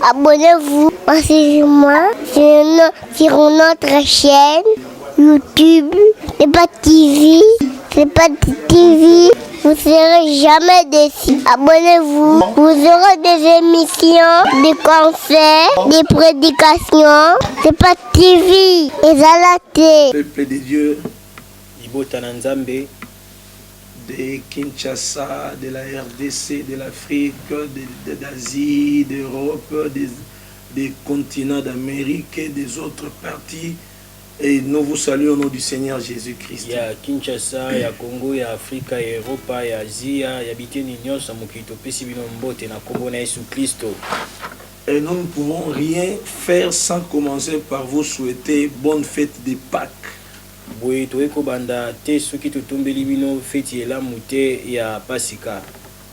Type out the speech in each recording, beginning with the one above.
Abonnez-vous massivement sur notre chaîne YouTube. C'est pas TV. C'est pas TV. Vous serez jamais déçus. Abonnez-vous. Vous aurez des émissions, des concerts, des prédications. C'est pas TV. Et la télé. Peuple de Dieu, Ibota Nzambe, de Kinshasa, de la RDC, de l'Afrique, d'Asie, d'Europe, des continents d'Amérique et des autres parties. Et nous vous saluons au nom du Seigneur Jésus-Christ. Il y a Kinshasa, il y a Congo, il y a Afrique, il y a Europe, il y a Asie, il y a Biteni Nyonso, Mokito, Pesibino Mbote, na Congo, na Jésus Christ. Et nous ne pouvons rien faire sans commencer par vous souhaiter bonne fête de Pâques. Boye toeko banda te soki totombeli bino feti elamu te ya Pasika.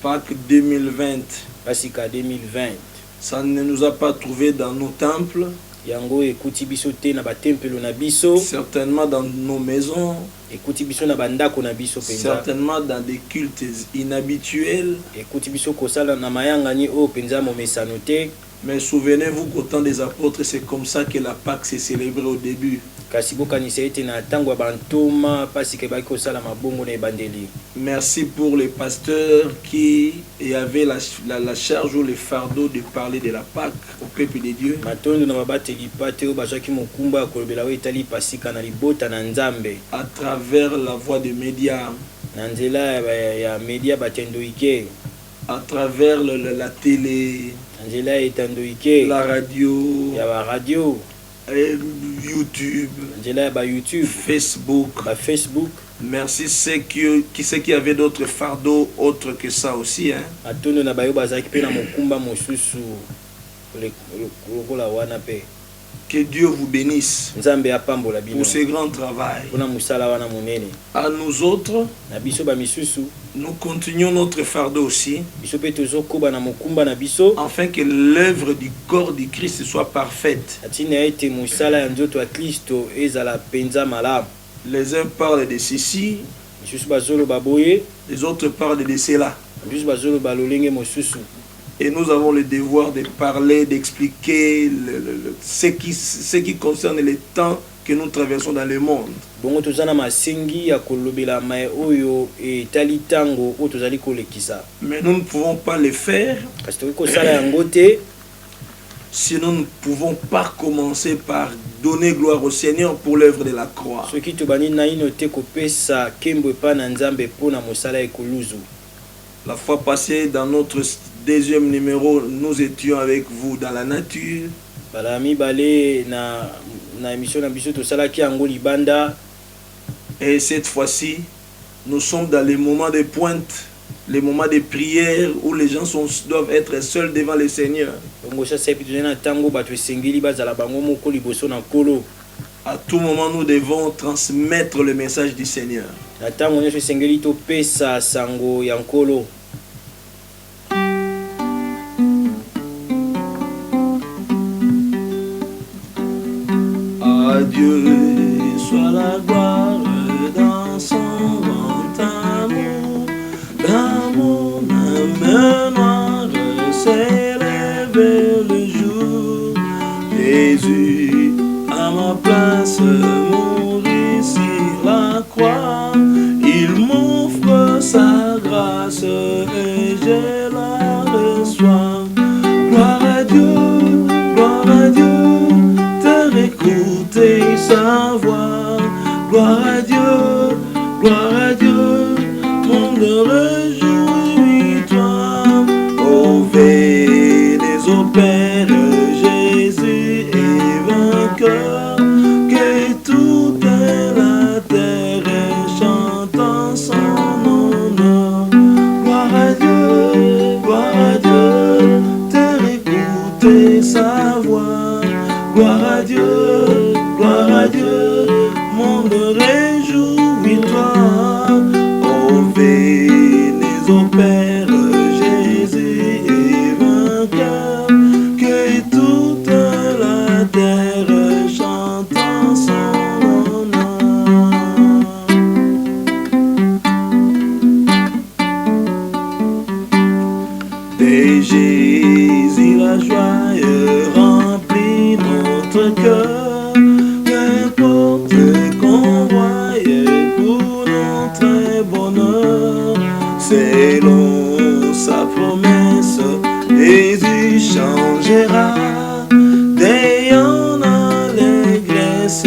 Pâques 2020. Pasika 2020. Ça ne nous a pas trouvés dans nos temples. Yango ekuti biso te na batempelo na biso. Certainement dans nos maisons. Ekuti biso na bandako na biso penza. Certainement dans des cultes inhabituels. Ekuti biso kosala na mayanga ni o penza momesano te. Mais souvenez-vous qu'au temps des apôtres, c'est comme ça que la Pâque s'est célébrée au début. Merci pour les pasteurs qui avaient la charge ou le fardeau de parler de la Pâque au peuple de Dieu. À travers la voix des médias. À travers la télé. La radio. YouTube, Facebook. Merci ceux qui avaient d'autres fardeaux autres que ça aussi. Hein. Que Dieu vous bénisse pour ce grand travail. À nous autres, nous continuons notre fardeau aussi, afin que l'œuvre du corps du Christ soit parfaite. Les uns parlent de ceci, les autres parlent de cela. Et nous avons le devoir de parler, d'expliquer ce qui concerne les temps que nous traversons dans le monde. Mais nous ne pouvons pas le faire si nous ne pouvons pas commencer par donner gloire au Seigneur pour l'œuvre de la croix. La fois passée, dans notre deuxième numéro, nous étions avec vous dans la nature. Et cette fois-ci, nous sommes dans les moments de pointe, les moments de prière où les gens doivent être seuls devant le Seigneur. À tout moment, nous devons transmettre le message du Seigneur. À Dieu soit la gloire dans son grand amour. Dans mon âme noire s'est levé le jour. Jésus à ma place mourit sur la croix. Il m'offre sa grâce et je la reçois. Gloire à Dieu, écouter sa voix. Gloire à Dieu, monde réjouis-toi. Ô venez au Père, Jésus est vainqueur. Que toute la terre chante son honneur. Gloire à Dieu, écouter sa voix. Gloire à Dieu, monde réjouis-toi. Oh, venez au Père, Jésus est vainqueur. Que toute la terre chante son honneur. De Jésus la joie changera, d'ayant l'allégresse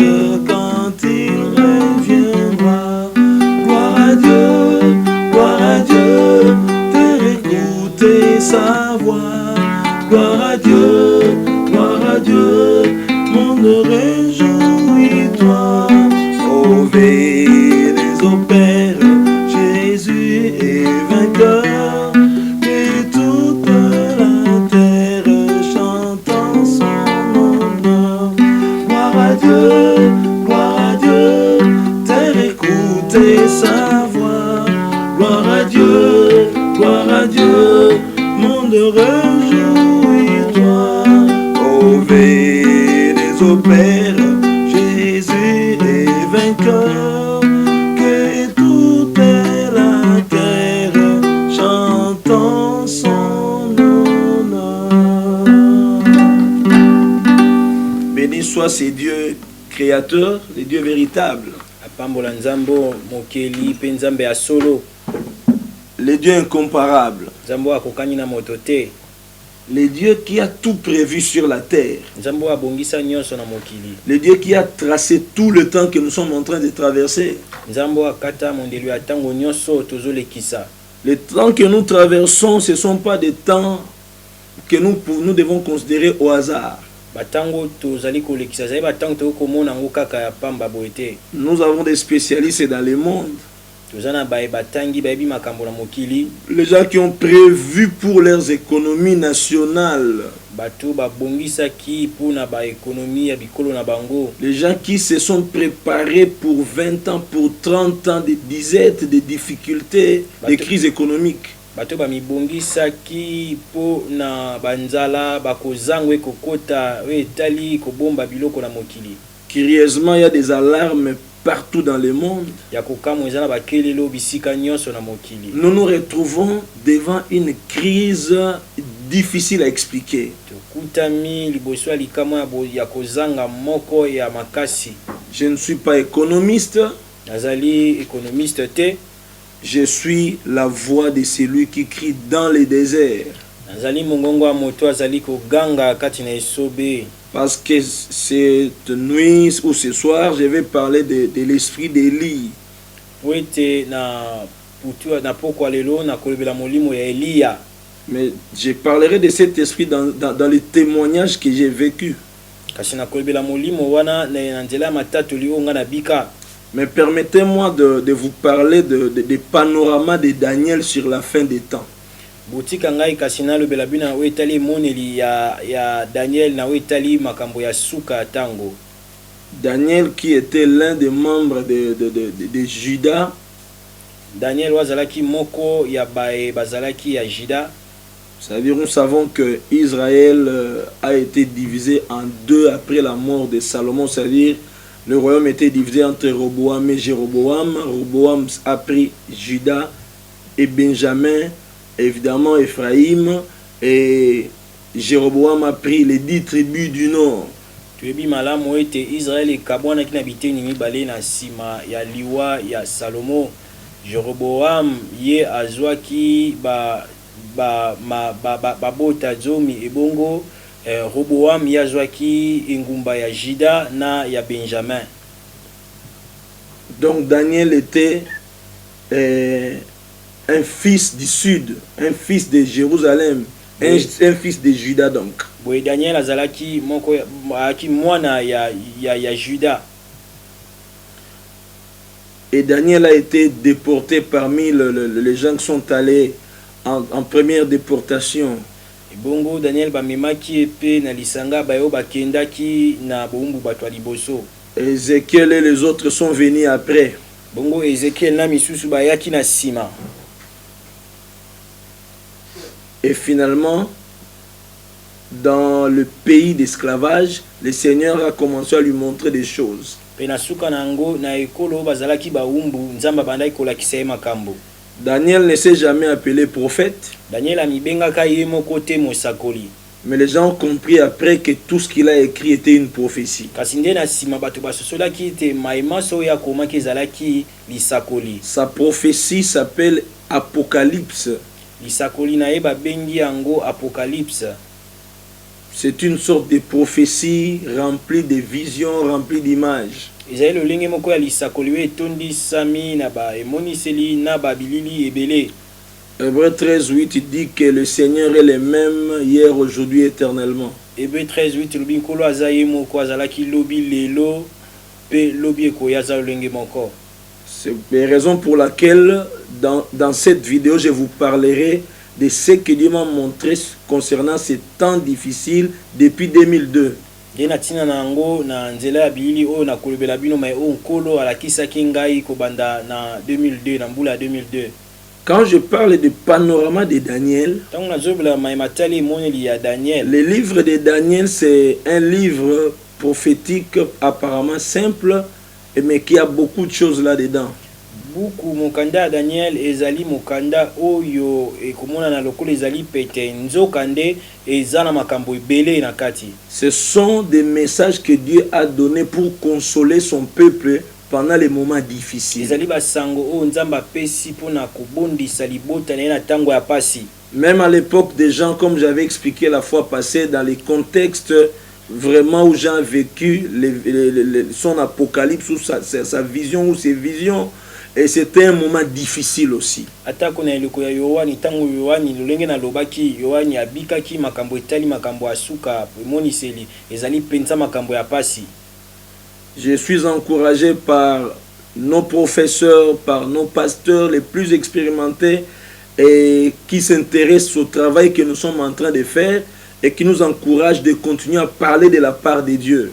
quand il reviendra. Gloire à Dieu, faire écouter sa voix. Gloire à Dieu, monde réjouis-toi. Ô veille des opères, Jésus est vainqueur, et toute la terre chante en son honneur. Gloire à Dieu, terre écoutez sa voix. Gloire à Dieu, monde réjouis-toi. Ô veille des opères, Jésus est vainqueur, que toute la terre chante en son honneur. Béni soit ces dieux créateurs, les dieux véritables, apambola nzambo mokeli pe nzambe ya solo, les dieux incomparables, nzambo akokani na moto te, les dieux qui a tout prévu sur la terre, nzambo abongisa nyonso na mokili, le Dieu qui a tracé tout le temps que nous sommes en train de traverser. nzambo akata mondelo ya tango nyonso tozolekisa. Les temps que nous traversons, ce ne sont pas des temps que nous devons considérer au hasard. Batango tozali kolekisa zali batango tokomona ngo kaka ya pamba boete. Nous avons des spécialistes dans le monde, Tozana bae batangi baebi makambo na mokili, les gens qui ont prévu pour leurs économies nationales, bato babongisa ki pona ba économie ya bikolo na bango, les gens qui se sont préparés pour 20 ans, pour 30 ans de disettes, de difficultés, de crises économiques. bato bamibongisa ki pona banzala bakozangwe kokota we etali kobomba biloko na mokili. Curieusement, il y a des alarmes partout dans le monde. Ya kokamwa ezana bakelelo bisika nyonso na mokili. Nous nous retrouvons devant une crise difficile à expliquer. Tokutami liboso ya likamwa ya kozanga moko ya makasi. Je ne suis pas économiste, Nazali économiste te, je suis la voix de celui qui crie dans les déserts. nazali mongongo ya moto azali koganga kati na esobe. Parce que cette nuit ou ce soir, je vais parler de l'esprit d'Élie. Wete na putu na pokwa lelo na kolebela molimo ya Elia. Mais je parlerai de cet esprit dans les témoignages que j'ai vécu. Kasi na kolebela molimo wana na nzela matatu li onga na bika. Mais permettez-moi de vous parler des panoramas de Daniel sur la fin des temps. Botika ngai kasi na lobela bina wetali moneli ya Daniel na wetali makambo ya suka tango. Daniel qui était l'un des membres de Juda. Daniel wazalaki moko ya bae bazalaki ya Juda. C'est-à-dire, nous savons que Israël a été divisé en deux après la mort de Salomon. C'est-à-dire, le royaume était divisé entre Roboam et Jéroboam. Roboam a pris Juda et Benjamin, évidemment Ephraïm, et Jéroboam a pris les 10 tribus du nord. Tuebi malamu ete Israël ekabwana kina biteni mibale na sima ya liwa ya Salomo. Jeroboam ye azwaki babota zomi ebongo. Roboam ye azwaki ingumba ya Juda na ya Benjamin. Donc Daniel était un fils du sud, un fils de Jérusalem, un fils de Juda donc. Boye Daniel azalaki moko aki mwana ya Juda. Et Daniel a été déporté parmi les gens qui sont allés en première déportation. Bongo Daniel bamemaki epe na lisanga bayo bakendaki na bombu bato liboso. Ézéchiel et les autres sont venus après. Bongo Ézéchiel na misusu bayaki na sima. Et finalement, dans le pays d'esclavage, le Seigneur a commencé à lui montrer des choses. Daniel ne s'est jamais appelé prophète. Mais les gens ont compris après que tout ce qu'il a écrit était une prophétie. Sa prophétie s'appelle Apocalypse. C'est une sorte de prophétie remplie de visions, remplie d'images. ezali lolenge moko ya lisakoli oyo etondisami na baemoniseli na babilili ebele. Hébreux 13:8 il dit que le Seigneur est le même hier, aujourd'hui, éternellement. Hébreux 13:8 lobi nkolo aza ye moko azalaki lobi lelo pe lobi ekoya aza lolenge moko. C'est la raison pour laquelle dans cette vidéo je vous parlerai de ce que Dieu m'a montré concernant ces temps difficiles depuis 2002. Ye na tina na yango na nzela ya bilili oyo na kolobela bino mai oyo nkolo alakisaki ngai kobanda na 2002 na mbula ya 2002. Quand je parle du panorama de Daniel, le livre de Daniel, c'est un livre prophétique apparemment simple, mais qui a beaucoup de choses là-dedans. Buku mokanda Daniel ezali mokanda oyo ekomona na lokolo ezali pete nzokande ezana makambo ebele na kati. Ce sont des messages que Dieu a donnés pour consoler son peuple pendant les moments difficiles. Même à l'époque des gens, comme j'avais expliqué la fois passée, dans les contextes vraiment où j'ai vécu son apocalypse, ou sa vision ou ses visions, et c'était un moment difficile aussi. Je suis encouragé par nos professeurs, par nos pasteurs les plus expérimentés et qui s'intéressent au travail que nous sommes en train de faire et qui nous encouragent de continuer à parler de la part de Dieu.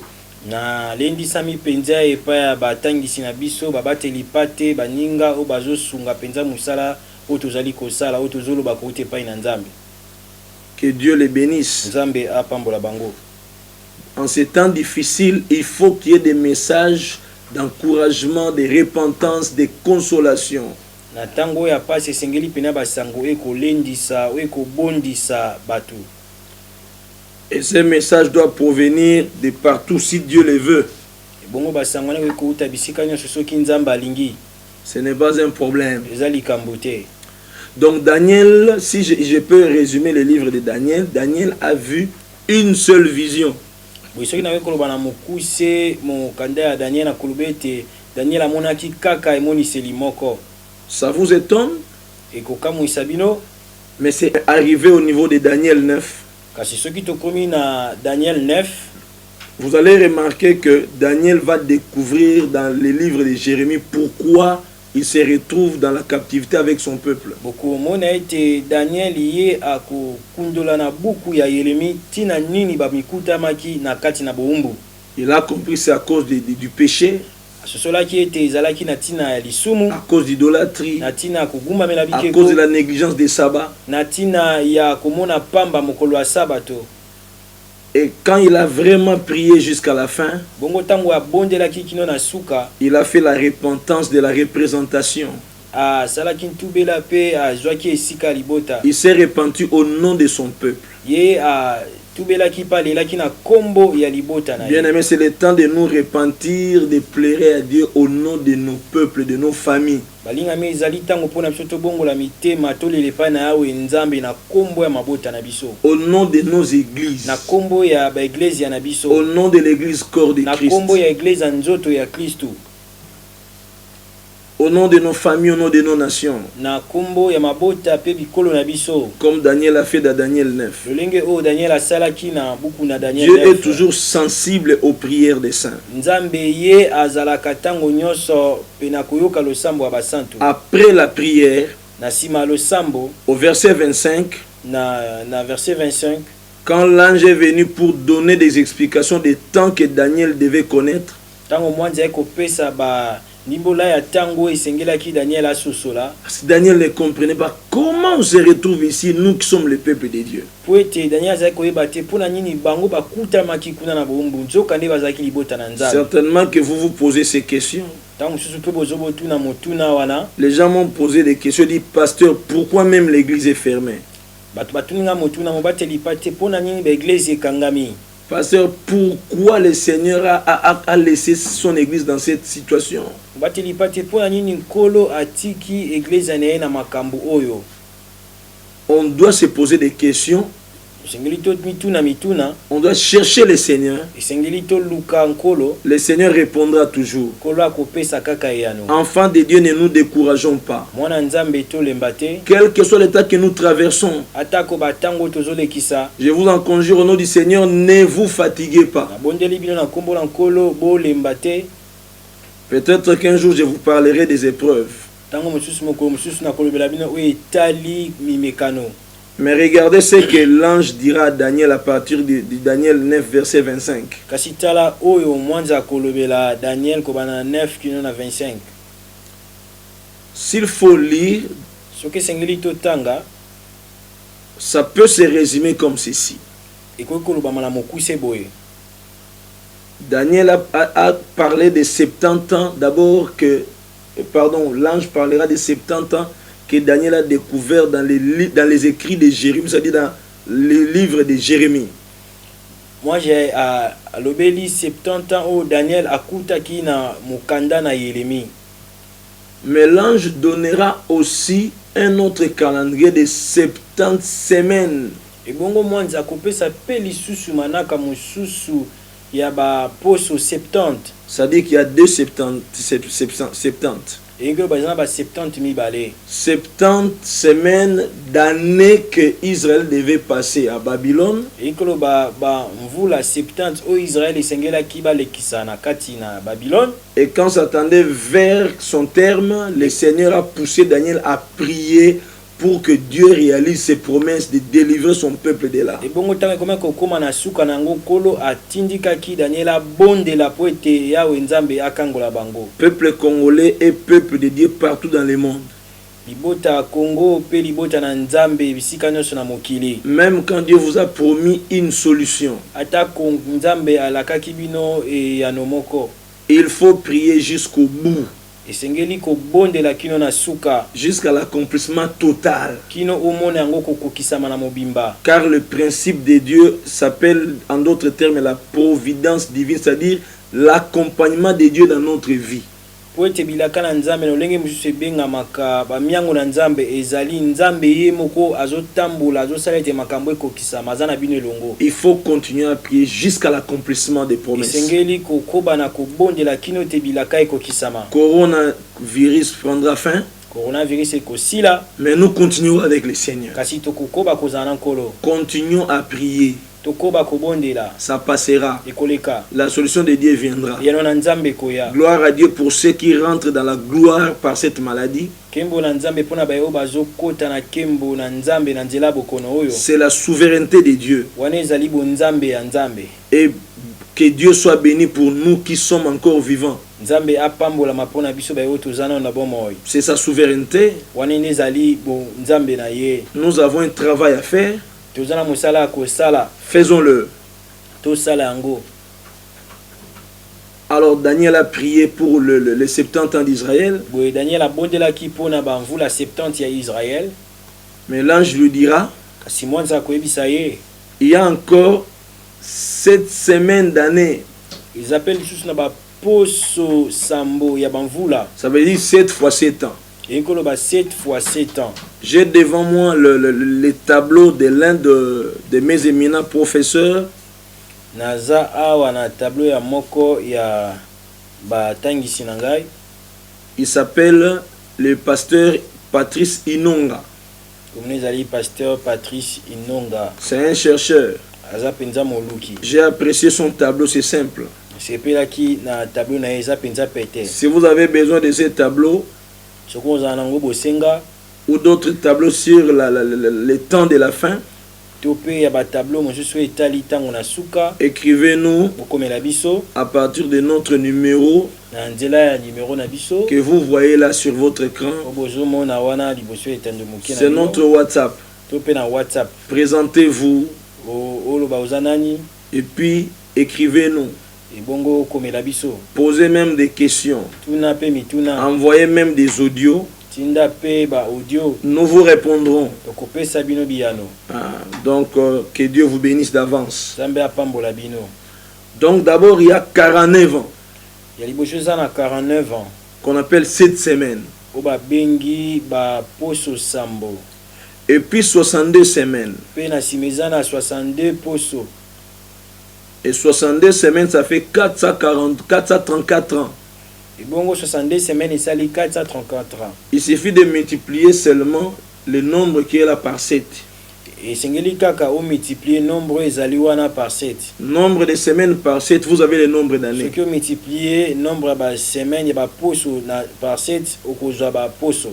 Que Dieu les bénisse. En ces temps difficiles, il faut qu'il y ait des messages d'encouragement, de repentance, de consolation. Et ces messages doivent provenir de partout si Dieu le veut. Ce n'est pas un problème. Donc Daniel, si je peux résumer le livre de Daniel, Daniel a vu une seule vision. Ça vous étonne? Mais c'est arrivé au niveau de Daniel 9. Vous allez remarquer que Daniel va découvrir dans les livres de Jérémie pourquoi il se retrouve dans la captivité avec son peuple. Il a compris c'est à cause du péché, à cause d'idolâtrie, à cause de la négligence des sabbats. Et quand il a vraiment prié jusqu'à la fin, il a fait la repentance de la représentation. Il s'est repenti au nom de son peuple. Bien aimé, c'est le temps de nous repentir, de pleurer à Dieu au nom de nos peuples, de nos familles. Au nom de nos églises. Au nom de l'église corps de Christ. Au nom de nos familles, au nom de nos nations. Comme Daniel a fait dans Daniel 9. Dieu est toujours sensible aux prières des saints. Après la prière, au verset 25, quand l'ange est venu pour donner des explications des temps que Daniel devait connaître, Daniel ne comprenait pas comment on se retrouve ici, nous qui sommes le peuple de Dieu. Certainement que vous vous posez ces questions. Les gens m'ont posé des questions, dit pasteur, pourquoi même l'église est fermée? Pasteur, pourquoi le Seigneur a laissé son église dans cette situation? On doit se poser des questions On doit chercher le Seigneur. Le Seigneur répondra toujours. Enfants de Dieu, ne nous décourageons pas. Quel que soit l'état que nous traversons, je vous en conjure au nom du Seigneur, ne vous fatiguez pas. Peut-être qu'un jour je vous parlerai des épreuves. Mais regardez ce que l'ange dira à Daniel à partir de Daniel 9, verset 25. S'il faut lire, ça peut se résumer comme ceci. Daniel a parlé de 70 ans. D'abord que, l'ange parlera de 70 ans que Daniel a découvert dans les écrits de Jérémie, c'est-à-dire dans les livres de Jérémie. Moi, j'ai à l'obéli 70 ans où Daniel a koutaki na mukanda na Jérémie. Mais l'ange donnera aussi un autre calendrier de 70 semaines. Et bongo mwanza kopé sa peli susu manaka mususu ya ba poso 70. C'est-à-dire qu'il y a 70. Et que par exemple 70 mi balé. 70 semaines d'années que Israël devait passer à Babylone. Et que ba mvula 70 au Israël esengela kiba lekisana kati na Babylone. Et quand s'attendait vers son terme, le Seigneur a poussé Daniel à prier pour que Dieu réalise ses promesses de délivrer son peuple de là. Et bongo tanga koma kokoma na suka na ngokolo atindika ki Daniela bonde la poete ya wenzambe akangola bango. Peuple congolais et peuple de Dieu partout dans le monde. Libota Congo pe libota na nzambe bisika nyonso na mokili. Même quand Dieu vous a promis une solution, ata nzambe alakaki bino e ya nomoko, il faut prier jusqu'au bout. Esengeli ko bonde la kino na suka jusqu'à l'accomplissement total. Kino omone yango kokokisama na mobimba. Car le principe de Dieu s'appelle en d'autres termes la providence divine, c'est-à-dire l'accompagnement de Dieu dans notre vie. Poete bilaka na nzambe no lenge mususu benga maka ba miango na nzambe ezali nzambe ye moko azotambola azosalete makambo ekokisama azana bino elongo. Il faut continuer à prier jusqu'à l'accomplissement des promesses. Esengeli kokoba na kobondela kino te bilaka ekokisama. Coronavirus prendra fin. Coronavirus ekosila. Mais nous continuons avec le Seigneur. Kasi tokokoba kozana nkolo. Continuons à prier. Ça passera. La solution de Dieu viendra. Gloire à Dieu pour ceux qui rentrent dans la gloire par cette maladie. C'est la souveraineté de Dieu. Et que Dieu soit béni pour nous qui sommes encore vivants. C'est sa souveraineté. Nous avons un travail à faire. Faisons-le. Alors Daniel a prié pour les 70 ans d'Israël. Mais l'ange lui dira, il y a encore 7 semaines d'années. Ça veut dire 7 fois 7 ans. 7 fois 7 ans. J'ai devant moi le tableau de l'un de mes éminents professeurs. Naza awa na tableau ya moko ya batangisi nangai. Il s'appelle le pasteur Patrice Inonga. Pasteur Patrice Inonga. C'est un chercheur. J'ai apprécié son tableau, c'est simple. Si vous avez besoin de ces tableaux ou d'autres tableaux sur le temps de la fin, écrivez-nous à partir de notre numéro que vous voyez là sur votre écran. C'est notre WhatsApp. Présentez-vous et puis écrivez-nous. Posez même des questions. Envoyez même des audios. Nous vous répondrons. Donc que Dieu vous bénisse d'avance. Donc d'abord il y a 49 ans. Qu'on appelle 7 semaines. Et puis 62 semaines. Pe na simezana 62 poso. Et 62 semaines, ça fait 434 ans. Et bongo 62 semaines et sali 434 ans. Il suffit de multiplier seulement le nombre qui est là par 7. Et sengeli kaka o multiplier nombre ezali wana par 7. Nombre de semaines par 7, vous avez le nombre Ce d'années. que multiplier nombre ba semaine ba poso na par 7 okozwa ba poso.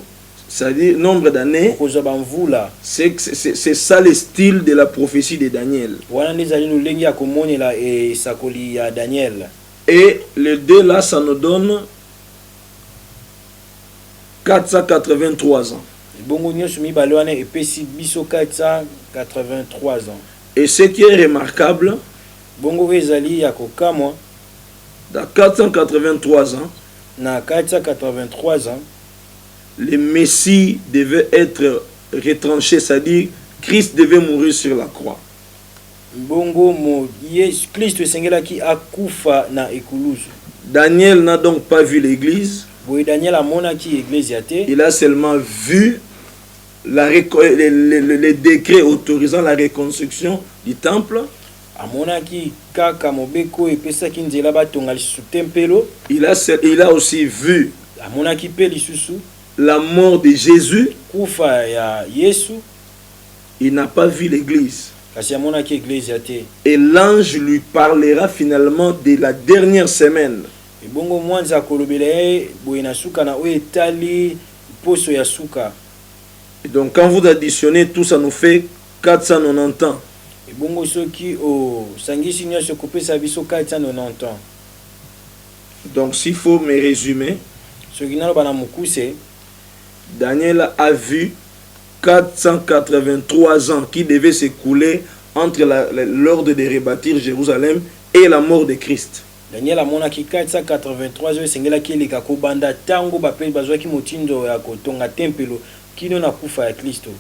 C'est-à-dire nombre d'années, Okozwa ba mvula. c'est ça le style de la prophétie de Daniel. Wana ndezali lulengi ya komonela e sakoli ya Daniel. Et les deux là, ça nous donne 483 ans. Bongo nyonso mibale wana epesi biso 483 ans. Et ce qui est remarquable, Bongo ezali ya kokamwa dans 483 ans, na 483 ans. le Messie devait être retranché, c'est-à-dire Christ devait mourir sur la croix. Bongo mo Yesu Kristo esengelaki akufa na ekulusu. Daniel n'a donc pas vu l'église, Boye Daniel amonaki église ya te. il a seulement vu les décrets autorisant la reconstruction du temple. Amonaki kaka mobeko epesaki nzela batonga lisusu tempelo. Il a aussi vu Amonaki pe lisusu la mort de Jésus. kufa ya Yesu. Il n'a pas vu l'église. Kasi amonaki église ya te. Et l'ange lui parlera finalement de la dernière semaine. Bongo mwanza kolobela ye boye na suka na oyo etali poso ya suka. Et donc quand vous additionnez tout, ça nous fait 490 ans. Bongo soki o sangisi nyonso kopesa biso 490 ans. Donc s'il faut me résumer, Soki naloba na mokuse, Daniel a vu 483 ans qui devaient s'écouler entre l'ordre de rebâtir Jérusalem et la mort de Christ. Daniel amonaki 483 ans esengelaki eleka kobanda tango bapeli bazwaki motindo ya kotonga tempelo kino na kufa ya Kristo.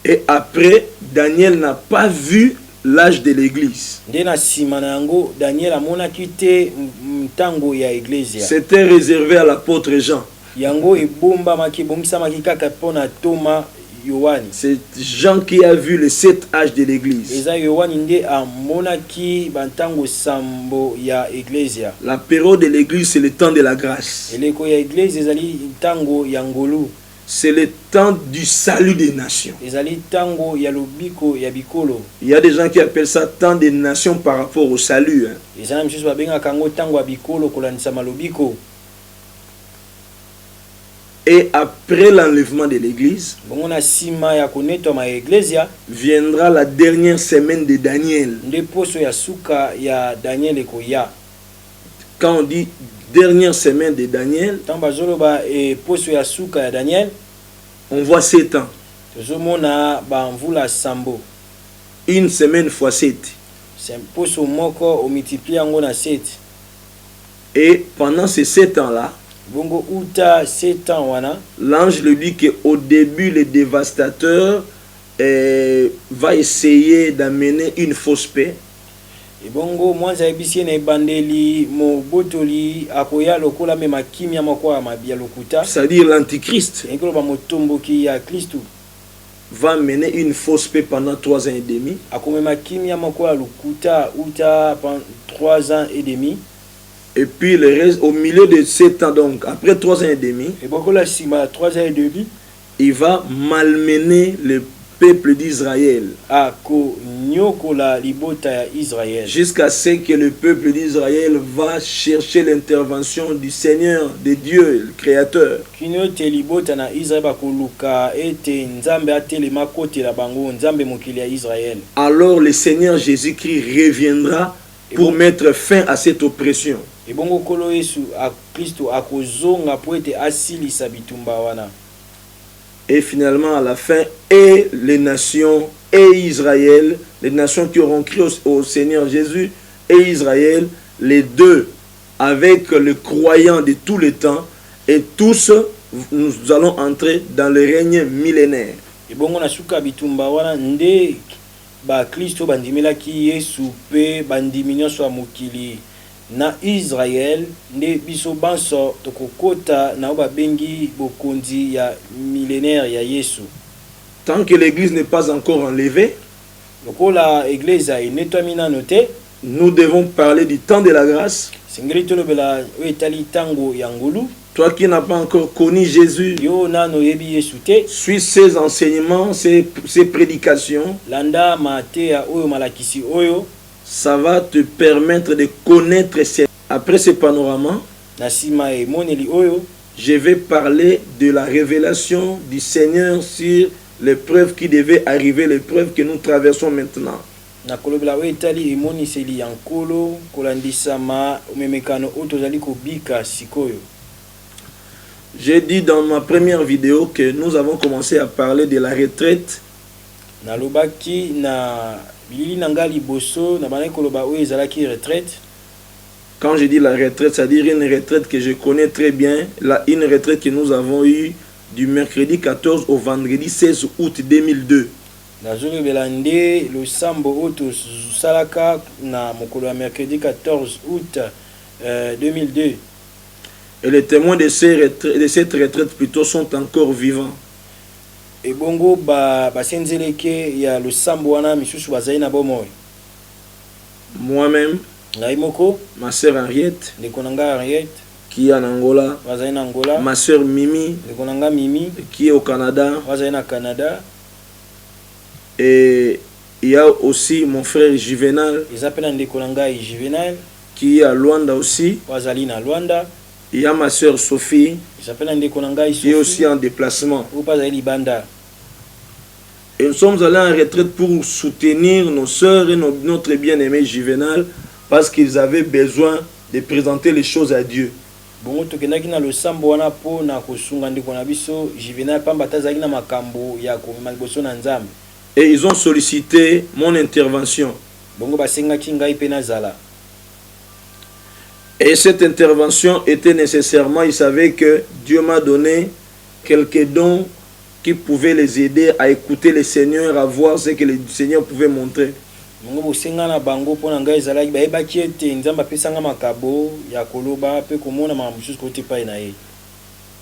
Et après, Daniel n'a pas vu l'âge de l'église. Nde na sima na yango Daniel amonaki te ntango ya eglezia. C'était réservé à l'apôtre Jean. Yango ebombamaki ebongisamaki kaka mpona Toma Yohani. C'est Jean qui a vu les 7 âges de l'église. Eza Yohani nde amonaki bantango sambo ya eglezia. La période de l'église, c'est le temps de la grâce. Eleko ya eglise ezali ntango ya ngolu. C'est le temps du salut des nations. Ezali ntango ya lobiko ya bikolo. Il y a des gens qui appellent ça temps des nations par rapport au salut. Ezana misusu babengaka yango ntango ya bikolo kolandisa malobiko. Et après l'enlèvement de l'église, Bongo na sima ya konetwa eglezia viendra la dernière semaine de Daniel. nde poso ya suka ya Daniel ekoya. Quand on dit dernière semaine de Daniel, Ntango bazoloba poso ya suka ya Daniel, on voit 7 ans. tozomona bamvula sambo. Une semaine fois 7. C'est poso moko o multiplie yango na 7. Et pendant ces 7 ans-là, Bongo uta 7 ans wana, l'ange lui dit qu'au début, le dévastateur va essayer d'amener une fausse paix. et bongo mwanza ebisi na ebandeli mo botoli akoya lokola mema kimia moko ya mabia lokuta. C'est-à-dire l'antichrist Ekoloba motomboki ya Kristo va mener une fausse paix pendant 3 ans et demi. akomema kimia moko ya lokuta uta 3 ans et demi. Et puis le reste, au milieu de 7 ans, donc après 3 ans et demi, Et beaucoup la sima 3 ans et demi il va malmener le peuple d'Israël ako nyokola libota ya Israël jusqu'à ce que le peuple d'Israël va chercher l'intervention du Seigneur, de Dieu, le Créateur. kino te libota na Israël bakoluka ete nzambe atelema kotela bango nzambe mokili ya Israël. Alors le Seigneur Jésus-Christ reviendra pour mettre fin à cette oppression. Et bongo kolo Yesu a Kristo akozonga po ete asilisa bitumba wana. Et finalement, à la fin, et les nations, et Israël, les nations qui auront cru au Seigneur Jésus, et Israël, les deux, avec le croyant de tous les temps, et tous, nous allons entrer dans le règne millénaire. Et bongo na suka bitumba wana nde ba Kristo bandimelaki Yesu pe bandimi nyonso ya mokili na Israël nde biso banso tokokota na babengi bokonzi ya millénaire ya Yesu. Tant que l'église n'est pas encore enlevée, lokola église enetwami nano te, nous devons parler du temps de la grâce. sengeli tolobela oyo etali ntango ya ngolu. Toi qui n'as pas encore connu Jésus, Yo nano yebi Yesu te, suis ses enseignements, ses prédications. landa mateya oyo malakisi oyo. Ça va te permettre de connaître. Après ce panorama, Na nsima emoneli oyo, je vais parler de la révélation du Seigneur sur l'épreuve qui devait arriver, l'épreuve que nous traversons maintenant. nakolobela oyo etali emoniseli ya nkolo kolandisama omemekano oyo tozali kobika sikoyo. J'ai dit dans ma première vidéo que nous avons commencé à parler de la retraite. Nalobaki na bilili na nga liboso na bana koloba oyo ezalaki retraite. Quand je dis la retraite, c'est-à-dire une retraite que je connais très bien, une retraite que nous avons eue du mercredi 14 au vendredi 16 août 2002. Nazolobela nde losambo oyo tosalaka na mokolo ya mercredi 14 août 2002. Et les témoins de cette retraite plutôt sont encore vivants. Et bongo basenzeleke ya losambo wana misusu bazali na bomoi. Moi-même, ngai moko, ma sœur Henriette, ndeko na nga Henriette, qui est en Angola, bazali na Angola, ma sœur Mimi, ndeko na nga Mimi, qui est au Canada, bazali na Canada, et il y a aussi mon frère Juvenal, eza pe na ndeko na nga Juvenal, qui est à Luanda aussi. bazali na Luanda. Il y a ma sœur Sophie, qui est aussi en déplacement. Et nous sommes allés en retraite pour soutenir nos sœurs et notre bien-aimé Juvenal parce qu'ils avaient besoin de présenter les choses à Dieu. Et ils ont sollicité mon intervention. Et cette intervention était nécessairement, ils savaient que Dieu m'a donné quelques dons qui pouvaient les aider à écouter le Seigneur, à voir ce que le Seigneur pouvait montrer.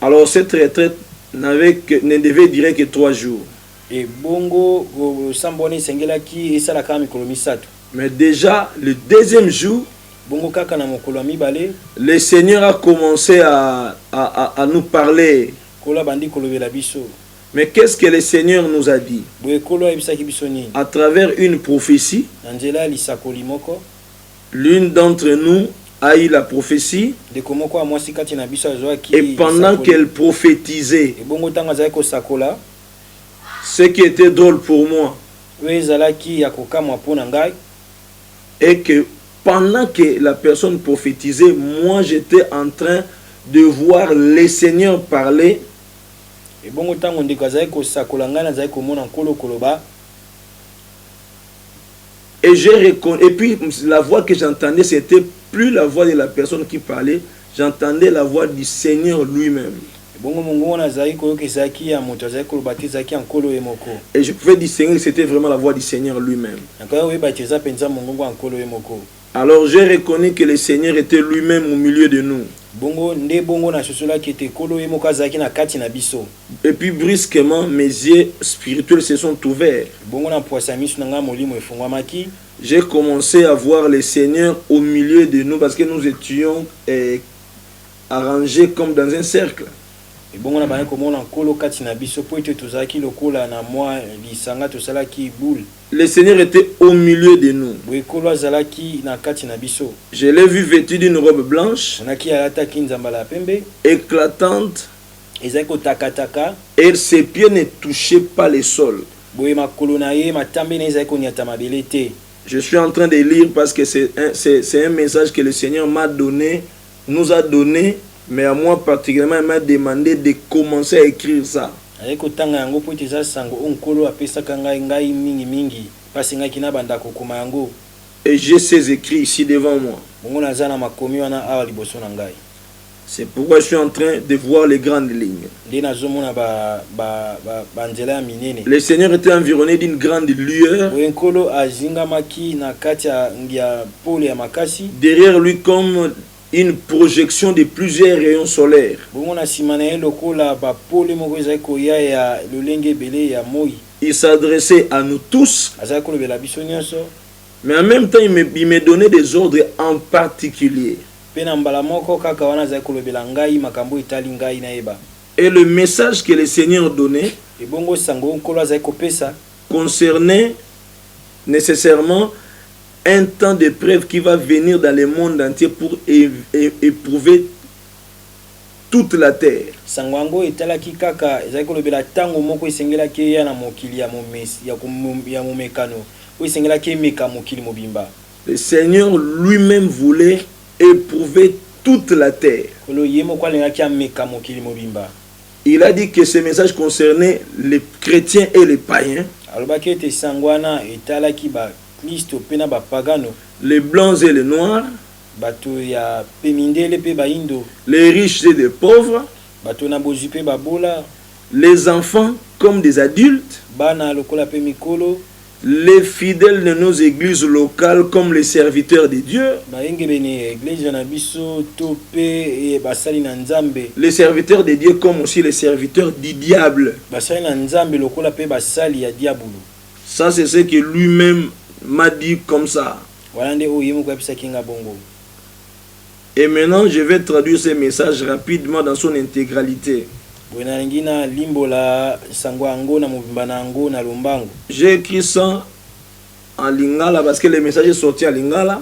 Alors cette retraite ne devait durer que 3 jours. Mais déjà, le deuxième jour, le Seigneur a commencé à nous parler. Mais qu'est-ce que le Seigneur nous a dit? À travers une prophétie, l'une d'entre nous a eu la prophétie. Et pendant qu'elle prophétisait, ce qui était drôle pour moi, et que pendant que la personne prophétisait, moi j'étais en train de voir le Seigneur parler. Et j'ai reconnu, et puis la voix que j'entendais, c'était plus la voix de la personne qui parlait, j'entendais la voix du Seigneur lui-même. Et je pouvais discerner que c'était vraiment la voix du Seigneur lui-même. Alors j'ai reconnu que le Seigneur était lui-même au milieu de nous. Et puis brusquement, mes yeux spirituels se sont ouverts. J'ai commencé à voir le Seigneur au milieu de nous parce que nous étions arrangés comme dans un cercle. Le Seigneur était au milieu de nous. Je l'ai vu vêtu d'une robe blanche, éclatante, et ses pieds ne touchaient pas le sol. Je suis en train de lire parce que c'est un message que le Seigneur m'a donné, nous a donné. Mais à moi particulièrement, il m'a demandé de commencer à écrire ça. Et j'ai ces écrits ici devant moi. C'est pourquoi je suis en train de voir les grandes lignes. Le Seigneur était environné d'une grande lueur. Derrière lui comme une projection de plusieurs rayons solaires. il s'adressait à nous tous, azali kolobela biso nyonso mais en même temps, il me donnait des ordres en particulier. mpe na mbala moko kaka wana azali kolobela ngai makambo etali ngai nayeba. Et le message que le Seigneur donnait ebongo sango nkolo azali kopesa concernait nécessairement un temps d'épreuve qui va venir dans le monde entier pour éprouver toute la terre. sango yango etalaki kaka ezali kolobela ntango moko esengelaki eya na mokili ya momekano oyo esengelaki emeka mokili mobimba. Le Seigneur lui-même voulait éprouver toute la terre. kolo ye moko alingaki ameka mokili mobimba. Il a dit que ce message concernait les chrétiens et les païens, alobaki ete sango wana etalaki baklisto mpe na bapagano, les blancs et les noirs, bato ya mpe mindele mpe baindo, les riches et les pauvres, bato na bozwi mpe babola, les enfants comme des adultes, bana lokola mpe mikolo, les fidèles de nos églises locales comme les serviteurs de Dieu, bayengebeni eglise na biso to mpe basali na nzambe, les serviteurs de Dieu comme aussi les serviteurs du diable. basali na nzambe lokola mpe basali ya diabulu. Ça, c'est ce que lui-même m'a dit comme ça. wana nde oyo ye moko ayebisaki nga bongo. Et maintenant, je vais traduire ce message rapidement dans son intégralité. boye nalingi na limbola sango yango na mobimba na yango na lombango. J'ai écrit ça en lingala parce que le message est sorti en lingala.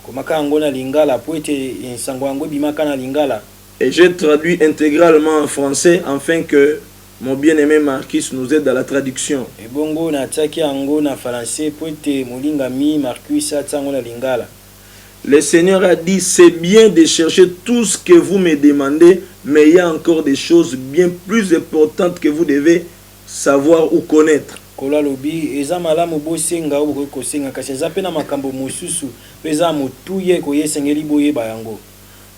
komaka yango na lingala po ete sango yango ebimaka na lingala. Et j'ai traduit intégralement en français afin que mon bien-aimé Marcus nous aide à la traduction. ebongo natiaki yango na français po ete molingami Marcus atia yango na lingala. Le Seigneur a dit, c'est bien de chercher tout ce que vous me demandez, mais il y a encore des choses bien plus importantes que vous devez savoir ou connaître. kola lobi eza malamu bosenga oyo bokoki kosenga kasi eza mpe na makambo mosusu mpe eza motuye koye esengeli boyeba yango.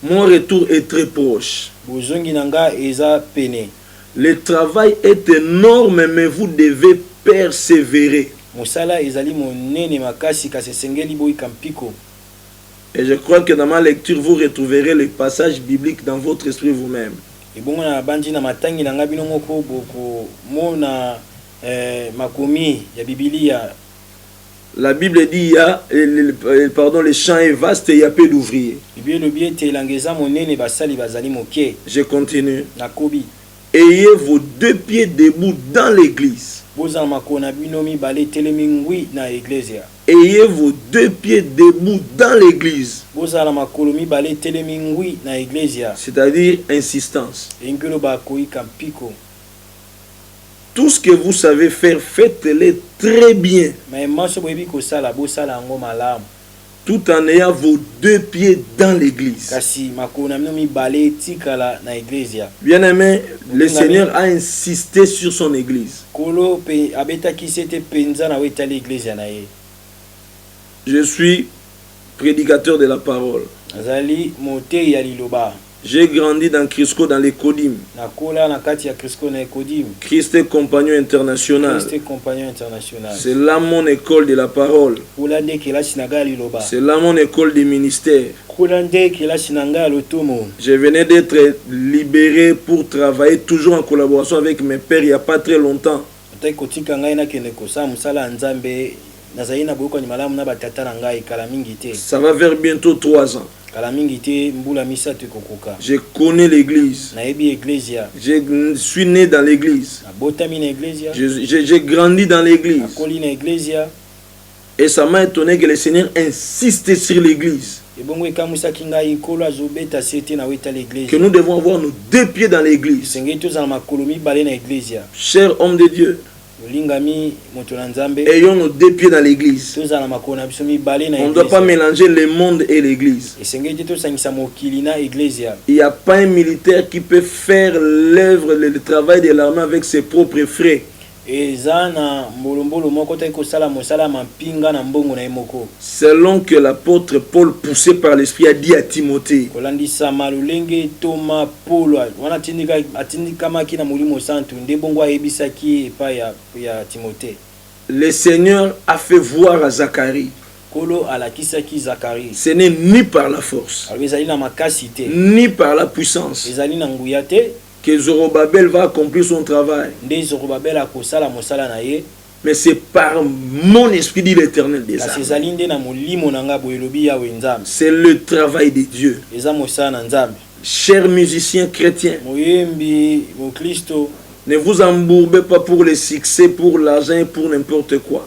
Mon retour est très proche. bozongi na nga eza pene. Le travail est énorme, mais vous devez persévérer. mosala ezali monene makasi kasi esengeli boyika mpiko. Et je crois que dans ma lecture, vous retrouverez les passages bibliques dans votre esprit vous-même. ebongo na bandi na matangi na nga bino moko bokomona makomi ya bibilia. La Bible dit, il y a, le champ est vaste et il y a peu d'ouvriers. biblia elobi ete elanga eza monene basali bazali moke. Je continue. nakobi Ayez vos deux pieds debout dans l'église. bozala makolo na bino mibale etelemi ngwi na eglezia. Ayez vos deux pieds debout dans l'église. bozala makolo mibale etelemi ngwi na eglezia. C'est-à-dire insistance. elingi oloba koyika mpiko. Tout ce que vous savez faire, faites-le très bien. me maso boyebi kosala bosala yango malamu. Tout en ayant vos deux pieds dans l'église. kasi makolo na bino mibale etikala na eglezia. Bien-aimé, le Seigneur a insisté sur son église. kolo mpe abetakisi ete mpenza na etali eglezia na ye. Je suis prédicateur de la parole. azali motei ya liloba. J'ai grandi dans Crisco, dans les Kodim. nakola na kati ya Crisco na ekodim. Christ est compagnon international. Christ compagnon international. C'est là mon école de la parole. kula nde kelasi na ngai ya liloba. C'est là mon école du ministère. kula nde kelasi na ngai ya lotomo. Je venais d'être libéré pour travailler toujours en collaboration avec mes pères il n'y a pas très longtemps. ataki kotika ngai nakende kosala mosala ya nzambe nazali na boyokani malamu na batata na ngai kala mingi te. Ça va vers bientôt 3 ans. kala mingi te mbula misato ekokoka. Je connais l'église. nayebi eglezia. Je suis né dans l'église. nabotami na eglezia. J'ai grandi dans l'église. nakoli na eglezia. Et ça m'a étonné que le Seigneur insiste sur l'église. ebongo ekamwisaki ngai nkolo azobeta se te na wetala Que eglezia. nous devons avoir nos deux pieds dans l'église. esengeli tozala makolo mibale na eglezia. Chers hommes de Dieu, olingami moto na nzambe. ayons nos deux pieds dans l'église. tozala makolo na biso mibale na On ne doit pas eglezia. mélanger le monde et l'église. esengeli te tosangisa mokili na eglezia. Il n'y a pas un militaire qui peut faire l'œuvre, le travail de l'armée avec ses propres frais. eza na mbolombolo moko taki kosala mosala mampinga na mbongo na ye moko. Selon que l'apôtre Paul, poussé par l'Esprit, a dit à Timothée. kolandisama lolenge toma polo wana atindikamaki na molimo santu nde bongo ayebisaki epai ya timote. Le Seigneur a fait voir à Zacharie. kolo alakisaki zakari. Ce n'est ni par la force, alobi ezali na makasi te. ni par la puissance ezali na nguya te. que Zorobabel va accomplir son travail, nde zorobabel akosala mosala na ye. Mais c'est par mon esprit, dit l'Éternel des armées. C'est le travail de Dieu. Chers musiciens chrétiens, ne vous embourbez pas pour le succès, pour l'argent et pour n'importe quoi.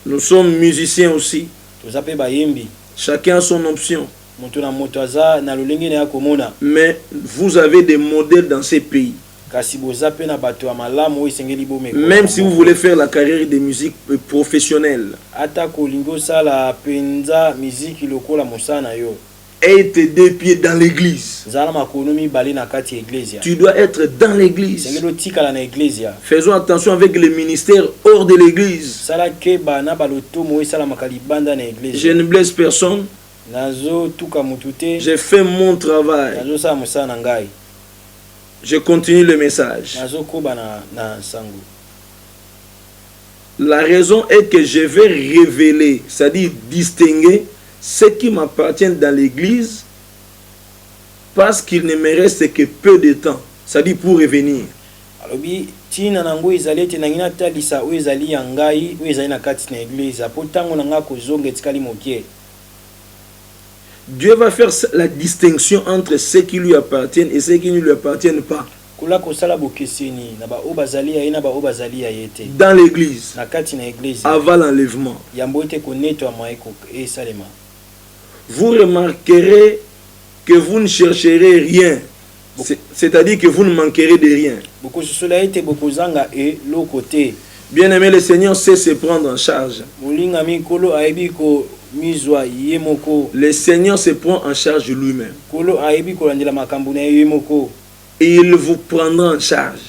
Nous sommes musiciens aussi. Chacun a son option. Mais vous avez des modèles dans ces pays. Même si vous voulez faire la carrière de musique professionnelle, et tes deux pieds dans l'église. Tu dois être dans l'église. Faisons attention avec les ministères hors de l'église. Je ne blesse personne. J'ai fait mon travail. Je continue le message. La raison est que je vais révéler, c'est-à-dire distinguer ce qui m'appartient dans l'église, parce qu'il ne me reste que peu de temps, c'est-à-dire pour revenir. Dieu va faire la distinction entre ce qui lui appartient et ce qui ne lui appartiennent pas. Dans l'église, avant l'enlèvement, vous remarquerez que vous ne chercherez rien. C'est-à-dire que vous ne manquerez de rien. Bien aimé, le Seigneur sait se prendre en charge. Le Seigneur se prend en charge lui-même. Et il vous prendra en charge.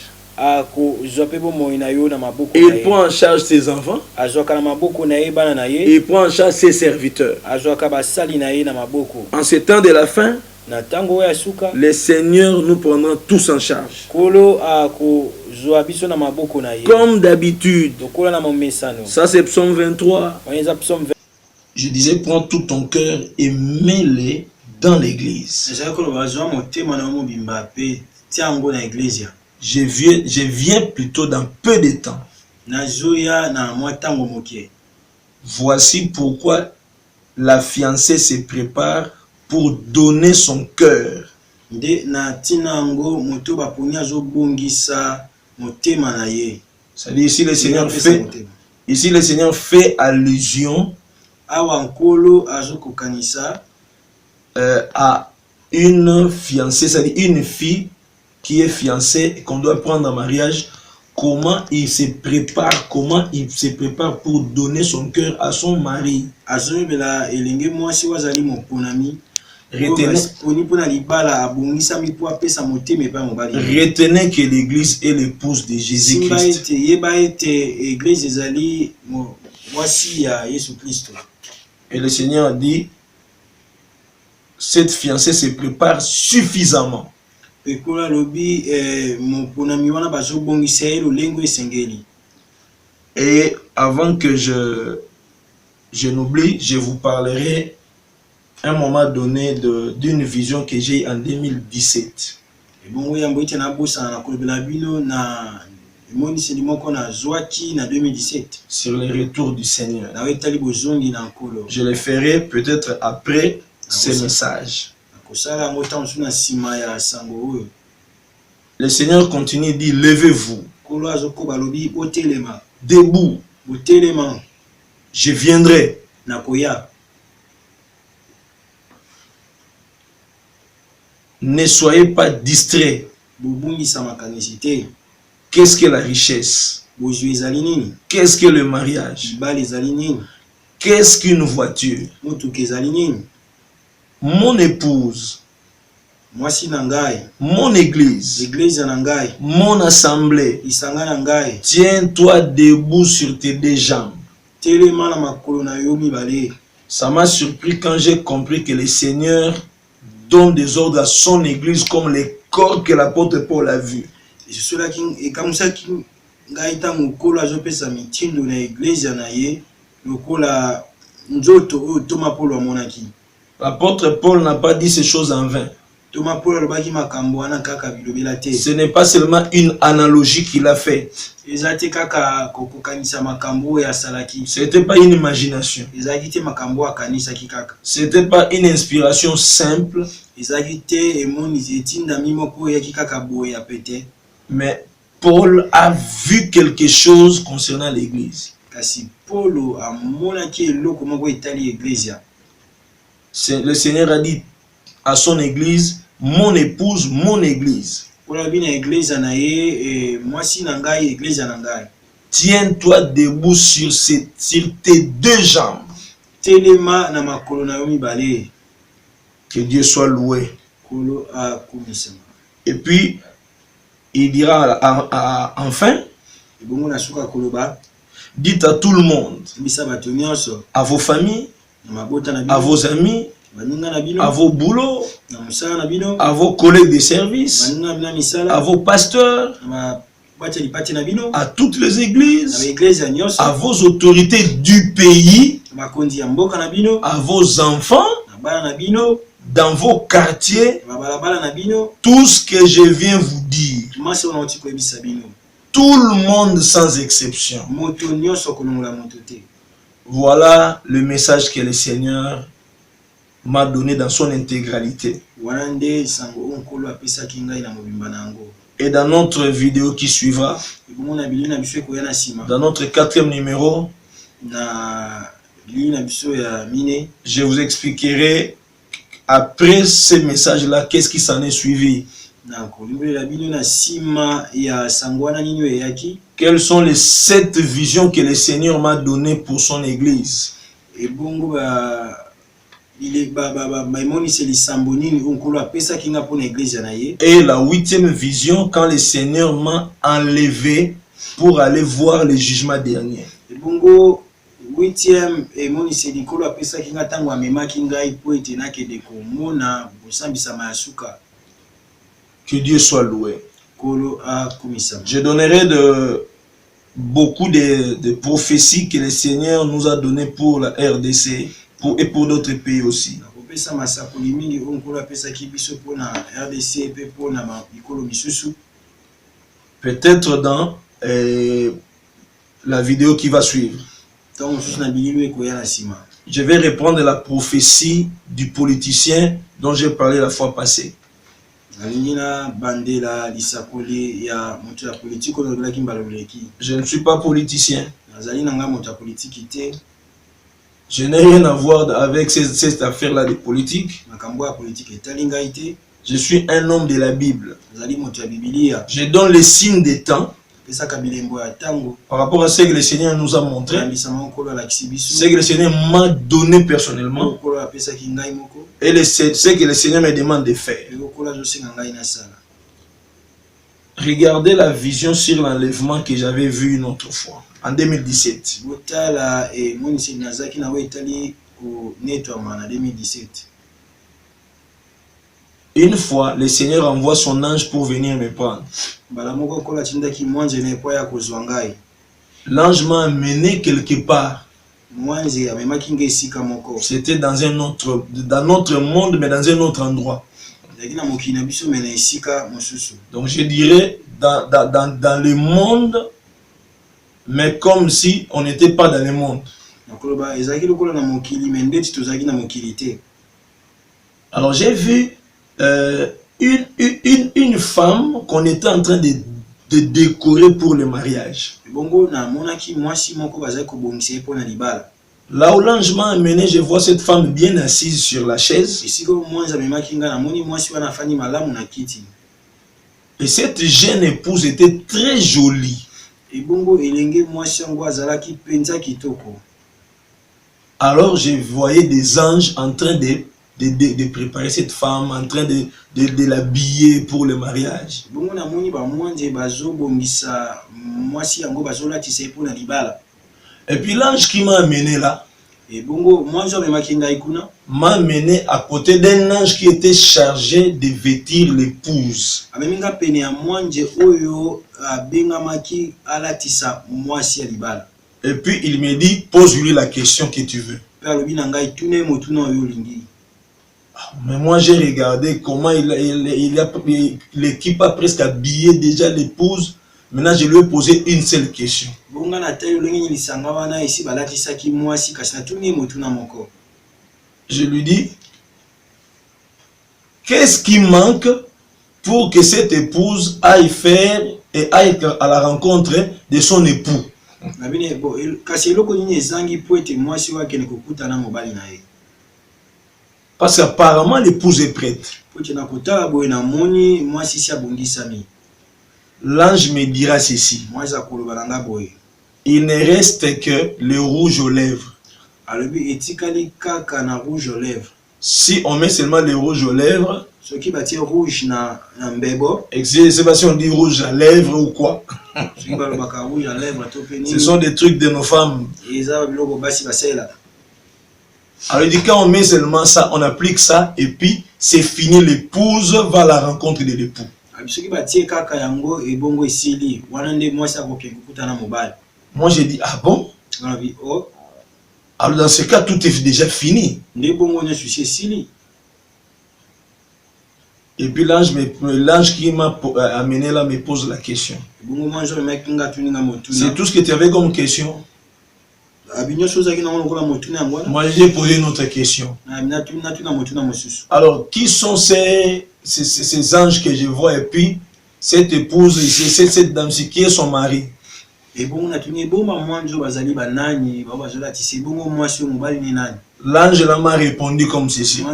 Il prend en charge ses enfants. Il prend en charge ses serviteurs. En ce temps de la fin, le Seigneur nous prendra tous en charge. Comme d'habitude. Ça c'est Psaume 23. Je disais, prends tout ton cœur et mets-le dans l'église. Je viens plutôt dans peu de temps. Voici pourquoi la fiancée se prépare pour donner son cœur. C'est-à-dire ici le Seigneur fait allusion à une fiancée, c'est-à-dire une fille qui est fiancée et qu'on doit prendre en mariage. Comment il se prépare pour donner son cœur à son mari. Retenez que l'église est l'épouse de Jésus-Christ. Et le Seigneur dit, cette fiancée se prépare suffisamment. Et avant que je n'oublie, je vous parlerai à un moment donné d'une vision que j'ai eue en 2017. Sur le retour du Seigneur. Je le ferai peut-être après ce message. Le Seigneur continue, dit, levez-vous. Debout. Je viendrai. Ne soyez pas distraits. Qu'est-ce que la richesse? Qu'est-ce que le mariage? Qu'est-ce qu'une voiture? Mon épouse, mon église, mon assemblée, tiens-toi debout sur tes deux jambes. Ça m'a surpris quand j'ai compris que le Seigneur donne des ordres à son église comme les corps que l'apôtre Paul a vu. L'apôtre Paul n'a pas dit ces choses en vain. Ce n'est pas seulement une analogie qu'il a faite. Ce n'était pas une imagination. Ce n'était pas une inspiration simple. Mais Paul a vu quelque chose concernant l'église. Le Seigneur a dit à son église, mon épouse, mon église. Tiens-toi debout sur tes deux jambes. Que Dieu soit loué. Et puis, il dira enfin, dites à tout le monde, à vos familles, à vos amis, à vos boulots, à vos collègues de service, à vos pasteurs, à toutes les églises, à vos autorités du pays, à vos enfants, dans vos quartiers, tout ce que je viens vous dire, tout le monde sans exception. Voilà le message que le Seigneur m'a donné dans son intégralité. Et dans notre vidéo qui suivra, dans notre 4e numéro, je vous expliquerai après ce message-là, qu'est-ce qui s'en est suivi. Quelles sont les 7 visions que le Seigneur m'a données pour son église. Et la 8e vision, quand le Seigneur m'a enlevé pour aller voir le jugement dernier. Que Dieu soit loué. Je donnerai beaucoup de prophéties que le Seigneur nous a données pour la RDC et pour d'autres pays aussi. Peut-être dans la vidéo qui va suivre, je vais répondre à la prophétie du politicien dont j'ai parlé la fois passée. Je ne suis pas politicien. Je n'ai rien à voir avec cette affaire-là de politique. Je suis un homme de la Bible. Je donne les signes des temps par rapport à ce que le Seigneur nous a montré, ce que le Seigneur m'a donné personnellement et ce que le Seigneur me demande de faire. Regardez la vision sur l'enlèvement que j'avais vue une autre fois, en 2017. Une fois, le Seigneur envoie son ange pour venir me prendre. L'ange m'a amené quelque part. C'était dans notre monde, mais dans un autre endroit. Donc je dirais dans le monde, mais comme si on n'était pas dans le monde. Alors j'ai vu une femme qu'on était en train de décorer pour le mariage. Là où l'ange m'a amené, je vois cette femme bien assise sur la chaise. Et cette jeune épouse était très jolie. Alors je voyais des anges en train de préparer cette femme, en train de l'habiller pour le mariage. Et puis l'ange qui m'a amené là m'a amené à côté d'un ange qui était chargé de vêtir l'épouse. Et puis il me dit, pose-lui la question que tu veux. Mais moi, j'ai regardé comment l'équipe a presque habillé déjà l'épouse. Maintenant, je lui ai posé une seule question. Je lui dis, qu'est-ce qui manque pour que cette épouse aille faire et aille à la rencontre de son époux? Parce qu'apparemment l'épouse est prête. L'ange me dira ceci. Il ne reste que le rouge aux lèvres. Si on met seulement le rouge aux lèvres, je ne sais pas si on dit rouge à lèvres ou quoi. Ce sont des trucs de nos femmes. Alors il dit quand on met seulement ça, on applique ça et puis c'est fini, l'épouse va à la rencontre de l'époux. Moi j'ai dit ah bon? Alors dans ce cas tout est déjà fini. Et puis l'ange qui m'a amené là me pose la question. C'est tout ce que tu avais comme question? Moi j'ai posé une autre question. Alors qui sont ces anges que je vois et puis cette épouse, cette dame qui est son mari? L'ange là m'a répondu comme ceci.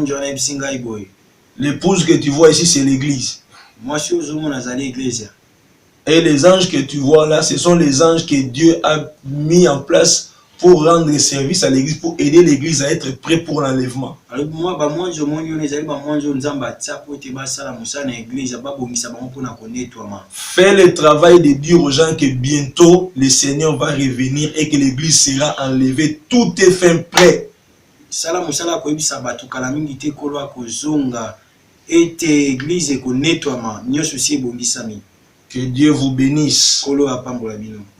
L'épouse que tu vois ici c'est l'église. Et les anges que tu vois là, ce sont les anges que Dieu a mis en place pour rendre service à l'église, pour aider l'église à être prêt pour l'enlèvement. Fais le travail de dire aux gens que bientôt le Seigneur va revenir et que l'église sera enlevée. Tout est fin prêt. Que Dieu vous bénisse.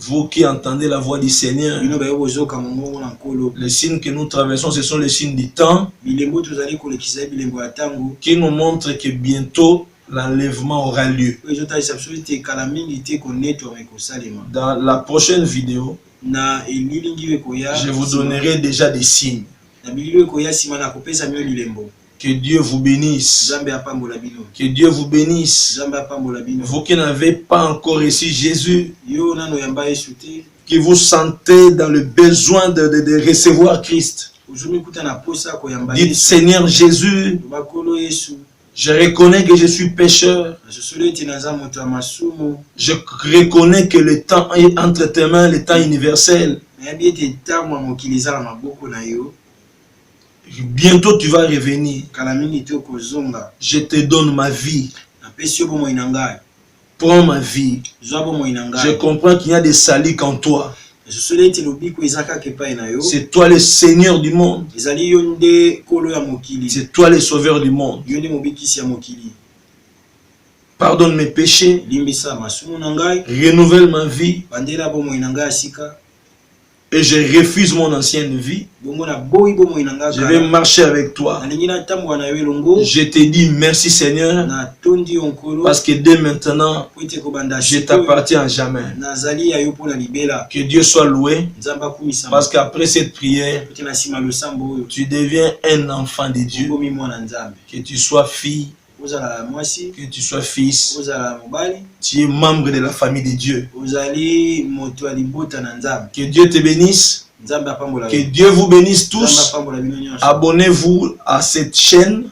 Vous qui entendez la voix du Seigneur, les signes que nous traversons, ce sont les signes du temps qui nous montrent que bientôt l'enlèvement aura lieu. Dans la prochaine vidéo, je vous donnerai déjà des signes. Que Dieu vous bénisse. Que Dieu vous bénisse. Vous qui n'avez pas encore reçu Jésus, qui vous sentez dans le besoin de recevoir Christ, dites Seigneur Jésus, je reconnais que je suis pécheur. Je reconnais que le temps est entre tes mains, le temps universel. Bientôt tu vas revenir. Je te donne ma vie. Prends ma vie. Je comprends qu'il y a des salis qu'en toi. C'est toi le Seigneur du monde. C'est toi le Sauveur du monde. Pardonne mes péchés. Renouvelle ma vie. Et je refuse mon ancienne vie. Je vais marcher avec toi. Je te dis merci Seigneur. Parce que dès maintenant, je t'appartiens à jamais. Que Dieu soit loué. Parce qu'après cette prière, tu deviens un enfant de Dieu. Que tu sois fille. Que tu sois fils, tu es membre de la famille de Dieu. Que Dieu te bénisse. Que Dieu vous bénisse tous. Abonnez-vous à cette chaîne.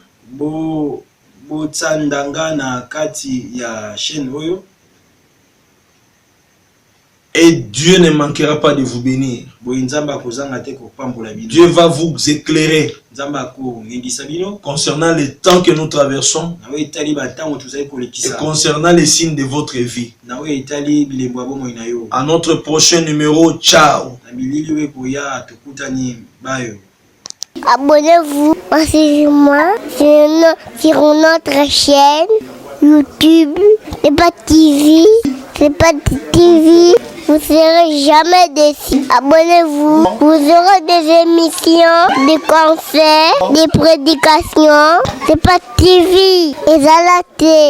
Et Dieu ne manquera pas de vous bénir. Dieu va vous éclairer concernant les temps que nous traversons et concernant les signes de votre vie. À notre prochain numéro, ciao. Abonnez-vous moi sur notre chaîne YouTube. C'est pas TV. C'est pas TV. Vous serez jamais déçus. Abonnez-vous. Vous aurez des émissions, des concerts, des prédications. C'est pas TV. Et à la télé.